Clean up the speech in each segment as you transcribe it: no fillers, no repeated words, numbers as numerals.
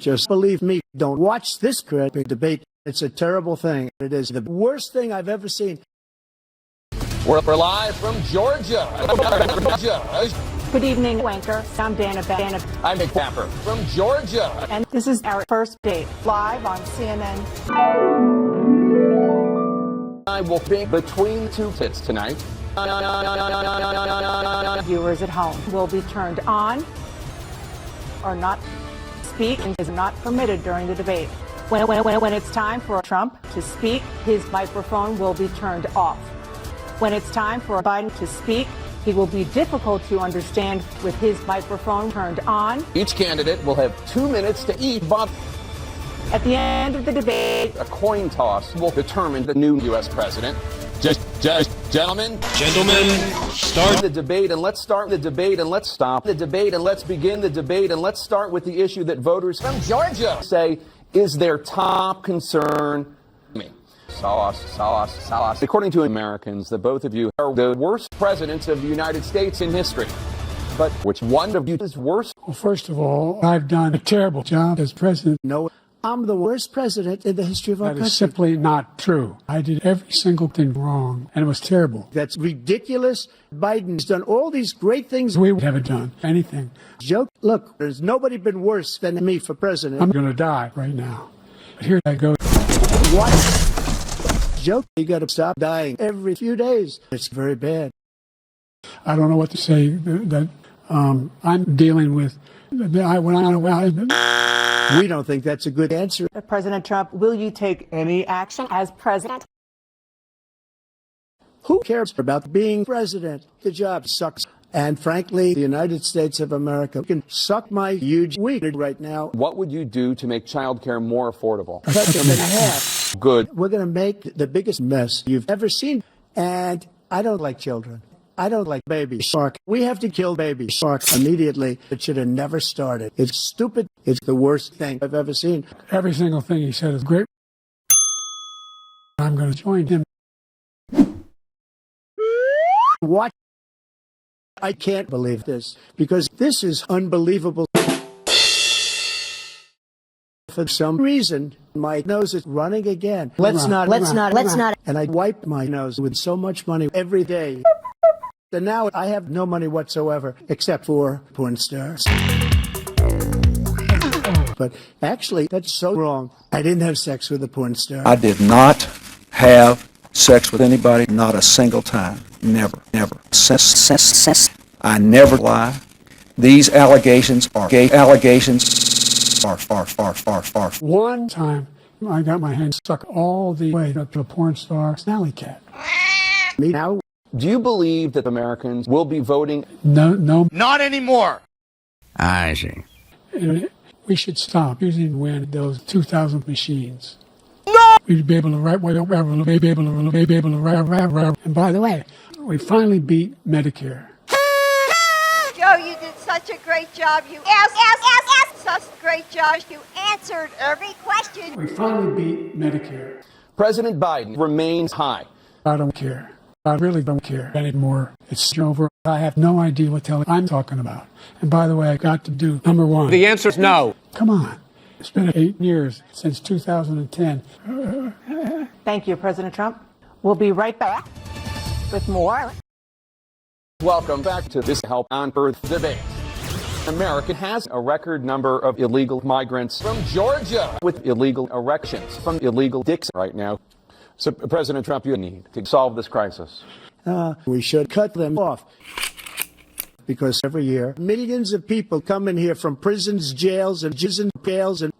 Just believe me, don't watch this crappy debate. It's a terrible thing. It is the worst thing I've ever seen. We're live from Georgia. Good evening, Wanker. I'm Dana. I'm Nick Tapper from Georgia. And this is our first date live on CNN. I will think between two tits tonight. Viewers at home will be turned on or not. Speak is not permitted during the debate. When it's time for Trump to speak, his microphone will be turned off. When it's time for Biden to speak, he will be difficult to understand with his microphone turned on. Each candidate will have 2 minutes to eat. At the end of the debate, a coin toss will determine the new U.S. president. Gentlemen, start the debate, and let's start the debate, and let's stop the debate, and let's begin the debate, and let's start with the issue that voters from Georgia say is their top concern. Sauce. According to Americans, the both of you are the worst presidents of the United States in history. But which one of you is worse? Well, first of all, I've done a terrible job as president. No, I'm the worst president in the history of our country. That is simply not true. I did every single thing wrong, and it was terrible. That's ridiculous. Biden's done all these great things. We haven't done anything. Joke. Look, there's nobody been worse than me for president. I'm going to die right now. But here I go. What? Joke. You got to stop dying every few days. It's very bad. I don't know what to say. That I'm dealing with. We don't think that's a good answer. President Trump, will you take any action as president? Who cares about being president? The job sucks. And frankly, the United States of America can suck my huge weed right now. What would you do to make childcare more affordable? Cut them in half. Good. We're going to make the biggest mess you've ever seen. And I don't like children. I don't like Baby Shark. We have to kill Baby Shark immediately. It should have never started. It's stupid. It's the worst thing I've ever seen. Every single thing he said is great. I'm going to join him. What? I can't believe this, because this is unbelievable. For some reason, my nose is running again. Let's not. And I wipe my nose with so much money every day. And now I have no money whatsoever, except for porn stars. But actually, that's so wrong. I didn't have sex with a porn star. I did not have sex with anybody, not a single time. Never. I never lie. These allegations are gay allegations. Far. One time, I got my hand stuck all the way up to a porn star alley cat. Me now? Do you believe that Americans will be voting? No. Not anymore. I see. We should stop using those 2,000 machines. No! We'd be able to write, and by the way, we finally beat Medicare. Joe, you did such a great job. You asked such a great job. You answered every question. We finally beat Medicare. President Biden remains high. I don't care. I really don't care anymore. It's over. I have no idea what the hell I'm talking about. And by the way, I got to do number one. The answer is no. Come on. It's been 8 years since 2010. Thank you, President Trump. We'll be right back with more. Welcome back to this Help on Earth debate. America has a record number of illegal migrants from Georgia with illegal erections from illegal dicks right now. So, President Trump, you need to solve this crisis. We should cut them off. Because every year, millions of people come in here from prisons, jails, and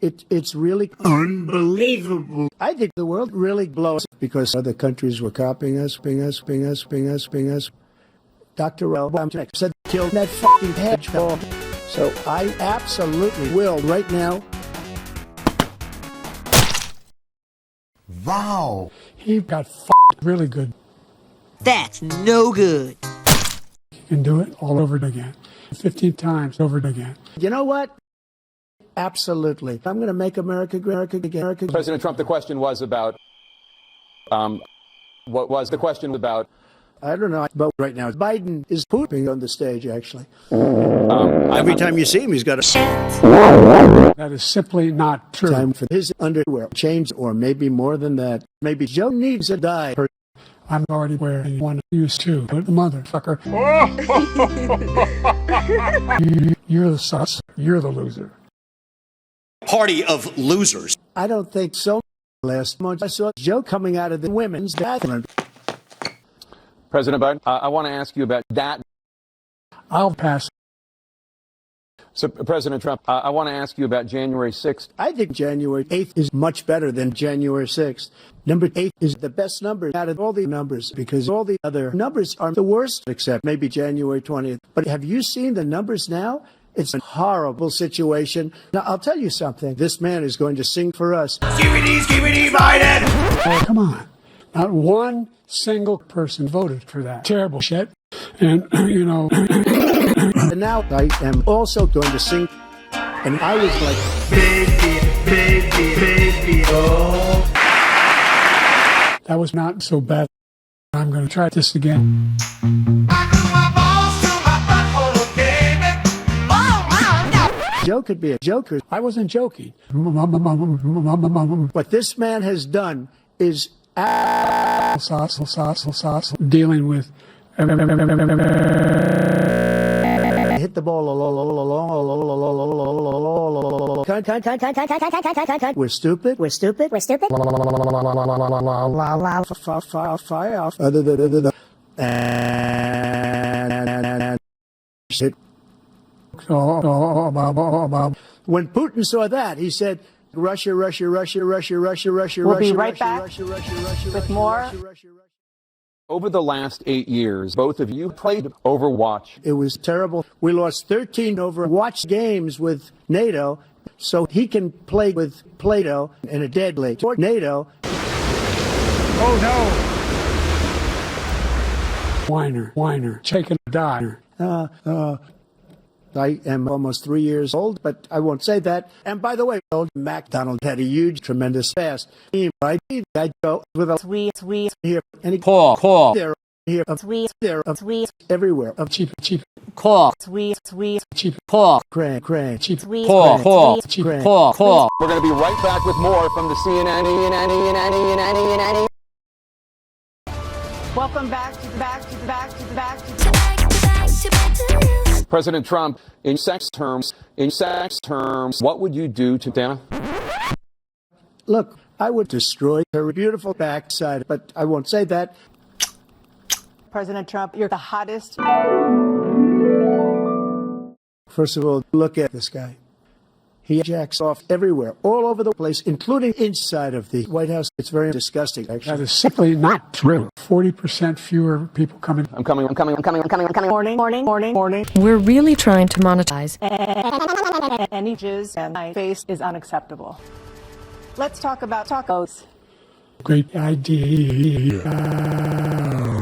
it's really unbelievable. I think the world really blows because other countries were copying us. Dr. Obama said, kill that fucking hedgehog. So I absolutely will right now. Wow. He got really good. That's no good. You can do it all over again. 15 times over again. You know what? Absolutely. I'm going to make America great again. President Trump, the question was about, what was the question about? I don't know, but right now Biden is pooping on the stage, actually. Every time you see him, he's got a... That is simply not true. Time for his underwear change, or maybe more than that. Maybe Joe needs a dye. I'm already wearing one used to, but the motherfucker. You're the sus. You're the loser. Party of losers. I don't think so. Last month I saw Joe coming out of the women's bathroom. President Biden, I want to ask you about that. I'll pass. So, President Trump, I want to ask you about January 6th. I think January 8th is much better than January 6th. Number 8 is the best number out of all the numbers, because all the other numbers are the worst, except maybe January 20th. But have you seen the numbers now? It's a horrible situation. Now, I'll tell you something. This man is going to sing for us. Skibidi Biden! Oh, come on. Not one single person voted for that terrible shit. And, you know... And now I am also going to sing. And I was like, baby, baby, baby, oh. That was not so bad. I'm going to try this again. Joe could be a joker. I wasn't joking. What this man has done is dealing with... hit the ball. We're stupid. We're stupid. We're stupid. Fire off. And when Putin saw that, he said, Russia, Russia, Russia, Russia, Russia, Russia, We'll Russia, be right Russia, back Russia, Russia, Russia, with Russia, more. Russia, Russia, Russia. Over the last 8 years, both of you played Overwatch. It was terrible. We lost 13 Overwatch games with NATO, so he can play with Plato in a deadly tornado. Oh, no. Whiner, taking a diner. I am almost 3 years old, but I won't say that. And by the way, old MacDonald had a huge, tremendous fast team. I go with a sweet here, and he Call. there, here, Sweet. there, everywhere, of Cheap. Call. Sweet. Cheap. Call. crank, Cheap. Sweet. Call. Cheap. Call. We're going to be right back with more from the CNN. Welcome back to back. President Trump, in sex terms, what would you do to Dana? Look, I would destroy her beautiful backside, but I won't say that. President Trump, you're the hottest. First of all, look at this guy. He jacks off everywhere, all over the place, including inside of the White House. It's very disgusting, actually. That is simply not true. 40% fewer people coming. I'm coming. Morning. We're really trying to monetize. Any jizz and my face is unacceptable. Let's talk about tacos. Great idea.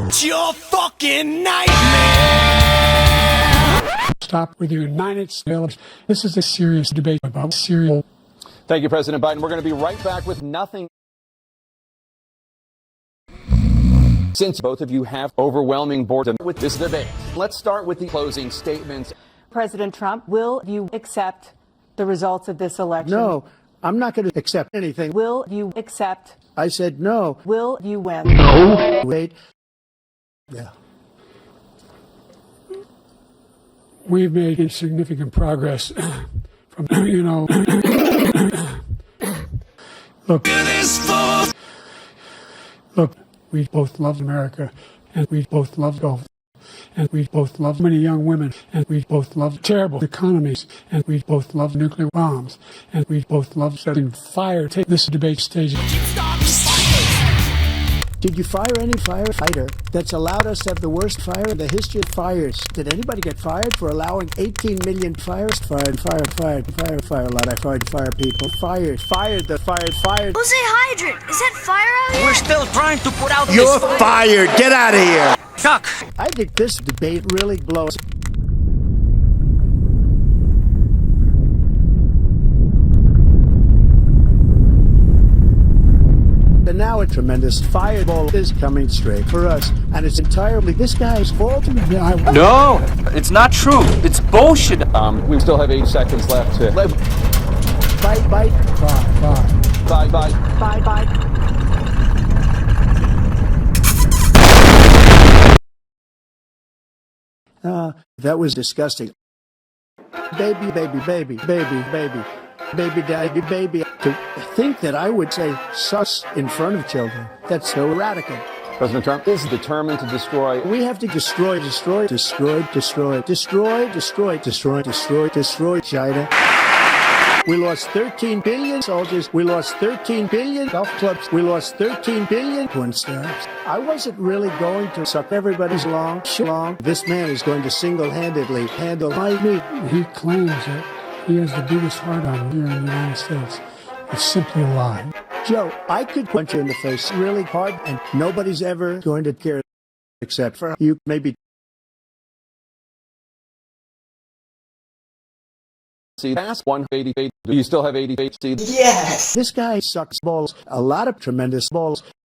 It's your fucking nightmare! Stop with your United States. This is a serious debate about cereal. Thank you, President Biden. We're going to be right back with nothing. Since both of you have overwhelming boredom with this debate, let's start with the closing statements. President Trump, will you accept the results of this election? No, I'm not going to accept anything. Will you accept? I said no. Will you win? No. Wait. Yeah. We've made significant progress from, Look, we both love America, and we both love golf, and we both love many young women, and we both love terrible economies, and we both love nuclear bombs, and we both love setting fire. Take this debate stage. Did you fire any firefighter that's allowed us to have the worst fire in the history of fires? Did anybody get fired for allowing 18 million fires? Fire a lot. I fired fire people. Fired. Who's a hydrant? Is that fire out here? We're still trying to put out You're fired! Get out of here! Chuck. I think this debate really blows. And now a tremendous fireball is coming straight for us. And it's entirely this guy's fault. No, it's not true. It's bullshit. We still have 8 seconds left to... Bye, bye. Bye, bye. Bye bye. That was disgusting. Baby, baby, baby, baby, baby, baby, daddy, baby. To think that I would say sus in front of children, that's so radical. President Trump is determined to destroy... We have to destroy, destroy, destroy, destroy, destroy, destroy, destroy, destroy, destroy China. We lost 13 billion soldiers. We lost 13 billion golf clubs. We lost 13 billion porn stars. I wasn't really going to suck everybody's long. This man is going to single-handedly handle my meat. He claims that he has the biggest heart on here in the United States. It's simply a lie. Joe, I could punch you in the face really hard, and nobody's ever going to care except for you, maybe. See, past 188. Do you still have 88 seeds? Yes! This guy sucks balls. A lot of tremendous balls.